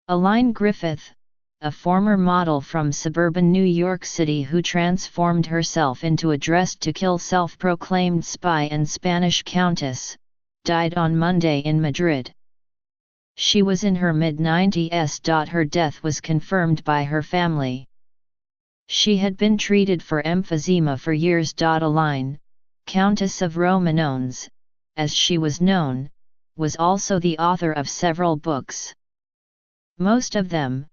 Aline Griffith, a former model from suburban New York City who transformed herself into a dressed-to-kill self-proclaimed spy and Spanish Countess, died on Monday in Madrid. She was in her mid-90s. Her death was confirmed by her family. She had been treated for emphysema for years. Aline, Countess of Romanones, as she was known, was also the author of several books. Most of them,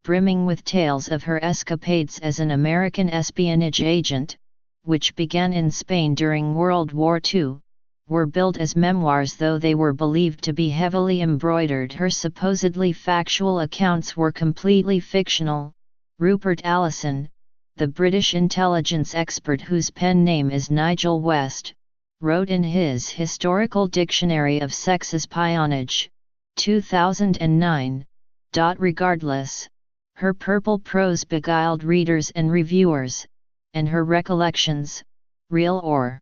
brimming with tales of her escapades as an American espionage agent, which began in Spain during World War II, were billed as memoirs, though they were believed to be heavily embroidered. Her supposedly factual accounts were completely fictional. Rupert Allison, the British intelligence expert whose pen name is Nigel West, wrote in his Historical Dictionary of Sex Espionage, 2009, regardless, her purple prose beguiled readers and reviewers, and her recollections, real or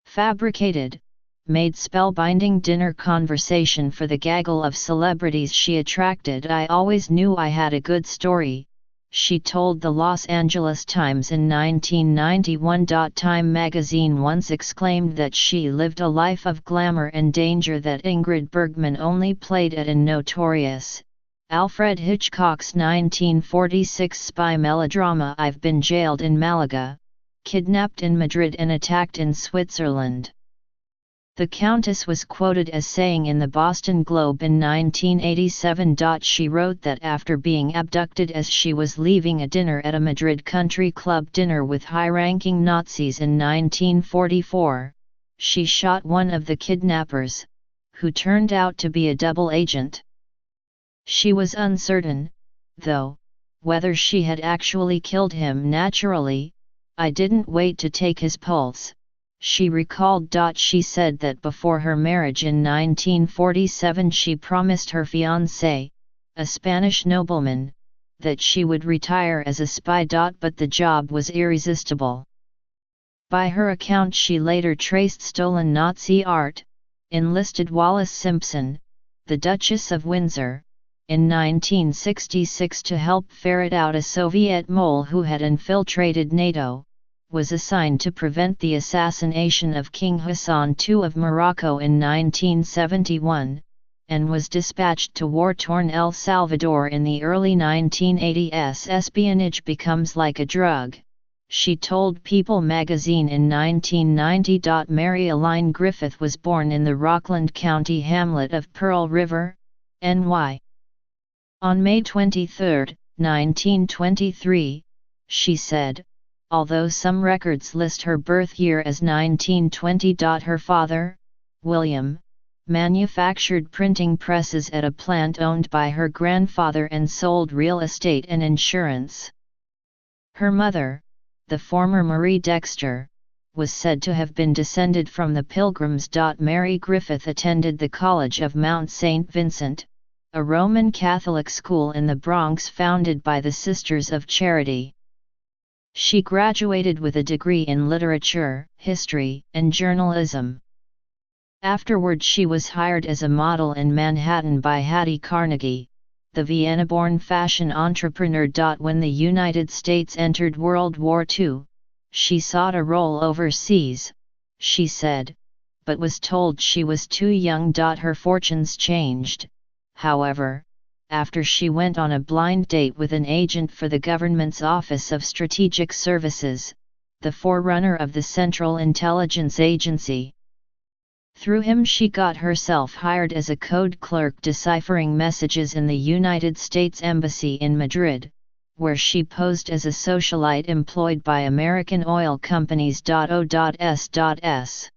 fabricated, made spellbinding dinner conversation for the gaggle of celebrities she attracted. "I always knew I had a good story," she told the Los Angeles Times in 1991. Time magazine once exclaimed that she lived a life of glamour and danger that Ingrid Bergman only played at in Notorious, Alfred Hitchcock's 1946 spy melodrama. "I've been jailed in Malaga, kidnapped in Madrid and attacked in Switzerland." The Countess was quoted as saying in the Boston Globe in 1987. She wrote that after being abducted as she was leaving a dinner at a Madrid country club dinner with high-ranking Nazis in 1944, she shot one of the kidnappers, who turned out to be a double agent. She was uncertain, though, whether she had actually killed him naturally. "I didn't wait to take his pulse," she recalled. She said that before her marriage in 1947 she promised her fiancé, a Spanish nobleman, that she would retire as a spy. But the job was irresistible. By her account, she later traced stolen Nazi art, enlisted Wallis Simpson, the Duchess of Windsor, in 1966 to help ferret out a Soviet mole who had infiltrated NATO, was assigned to prevent the assassination of King Hassan II of Morocco in 1971, and was dispatched to war-torn El Salvador in the early 1980s. "Espionage becomes like a drug," she told People magazine in 1990. Mary Aline Griffith was born in the Rockland County hamlet of Pearl River, NY. On May 23, 1923, she said, although some records list her birth year as 1920. Her father, William, manufactured printing presses at a plant owned by her grandfather and sold real estate and insurance. Her mother, the former Marie Dexter, was said to have been descended from the Pilgrims. Mary Griffith attended the College of Mount St. Vincent, a Roman Catholic school in the Bronx founded by the Sisters of Charity. She graduated with a degree in literature, history, and journalism. Afterward she was hired as a model in Manhattan by Hattie Carnegie, the Vienna-born fashion entrepreneur. When the United States entered World War II, she sought a role overseas, she said, but was told she was too young. Her fortunes changed, however, after she went on a blind date with an agent for the government's Office of Strategic Services, the forerunner of the Central Intelligence Agency. Through him she got herself hired as a code clerk deciphering messages in the United States Embassy in Madrid, where she posed as a socialite employed by American oil companies. O.S.S.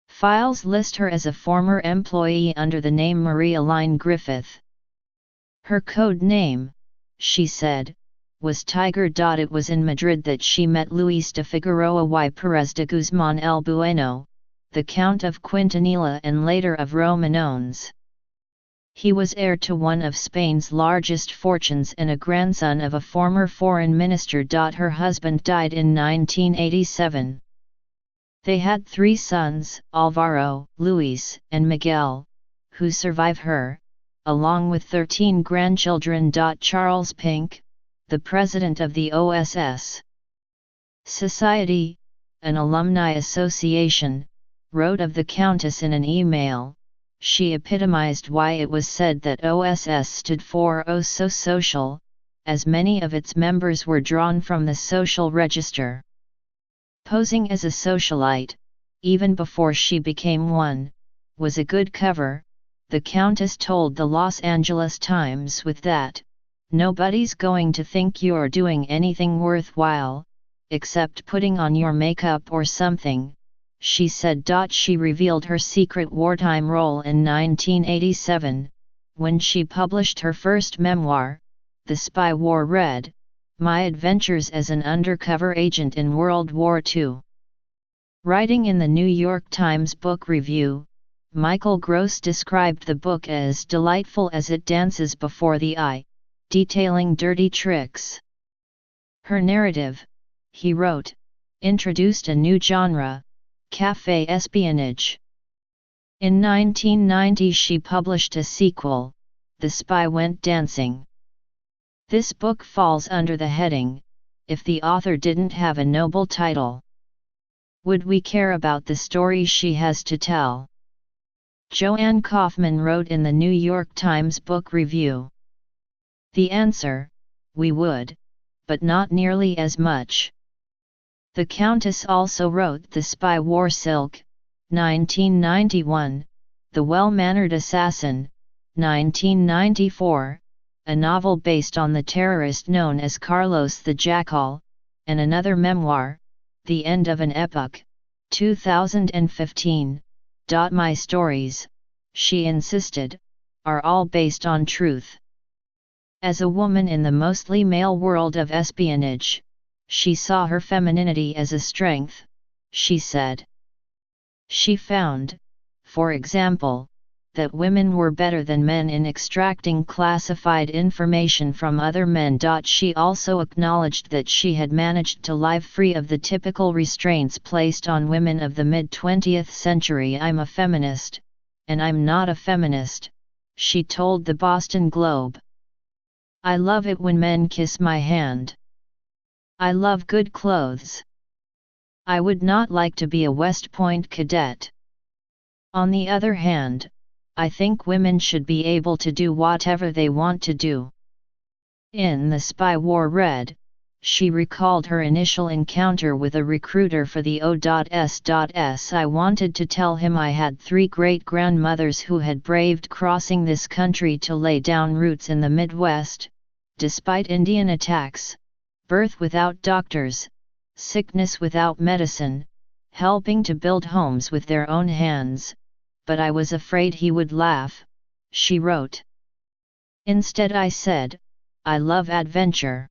Files list her as a former employee under the name Marie Aline Griffith. Her code name, she said, was Tiger. It was in Madrid that she met Luis de Figueroa y Pérez de Guzmán el Bueno, the Count of Quintanilla and later of Romanones. He was heir to one of Spain's largest fortunes and a grandson of a former foreign minister. Her husband died in 1987. They had 3 sons, Alvaro, Luis, and Miguel, who survive her, along with 13 grandchildren. Charles Pink, the president of the OSS Society, an alumni association, wrote of the Countess in an email. She epitomized why it was said that OSS stood for Oh So Social, as many of its members were drawn from the social register. Posing as a socialite, even before she became one, was a good cover, the Countess told the Los Angeles Times with that, "Nobody's going to think you're doing anything worthwhile, except putting on your makeup or something," she said. She revealed her secret wartime role in 1987, when she published her first memoir, The Spy War Red, My Adventures as an Undercover Agent in World War II. Writing in the New York Times Book Review, Michael Gross described the book as delightful as it dances before the eye, detailing dirty tricks. Her narrative, he wrote, introduced a new genre, café espionage. In 1990 she published a sequel, The Spy Went Dancing. This book falls under the heading, if the author didn't have a noble title, would we care about the story she has to tell? Joanne Kaufman wrote in the New York Times Book Review. The answer, we would, but not nearly as much. The Countess also wrote The Spy Wore Silk, 1991, The Well-Mannered Assassin, 1994, a novel based on the terrorist known as Carlos the Jackal, and another memoir, The End of an Epoch, 2015. My stories, she insisted, are all based on truth. As a woman in the mostly male world of espionage, she saw her femininity as a strength, she said. She found, for example, that women were better than men in extracting classified information from other men. She also acknowledged that she had managed to live free of the typical restraints placed on women of the mid-20th century. I'm a feminist, and I'm not a feminist, she told the Boston Globe. I love it when men kiss my hand. I love good clothes. I would not like to be a West Point cadet. On the other hand, I think women should be able to do whatever they want to do. In The Spy Wore Red, she recalled her initial encounter with a recruiter for the O.S.S. I wanted to tell him I had 3 great-grandmothers who had braved crossing this country to lay down roots in the Midwest, despite Indian attacks, birth without doctors, sickness without medicine, helping to build homes with their own hands, but I was afraid he would laugh, she wrote. Instead I said, I love adventure.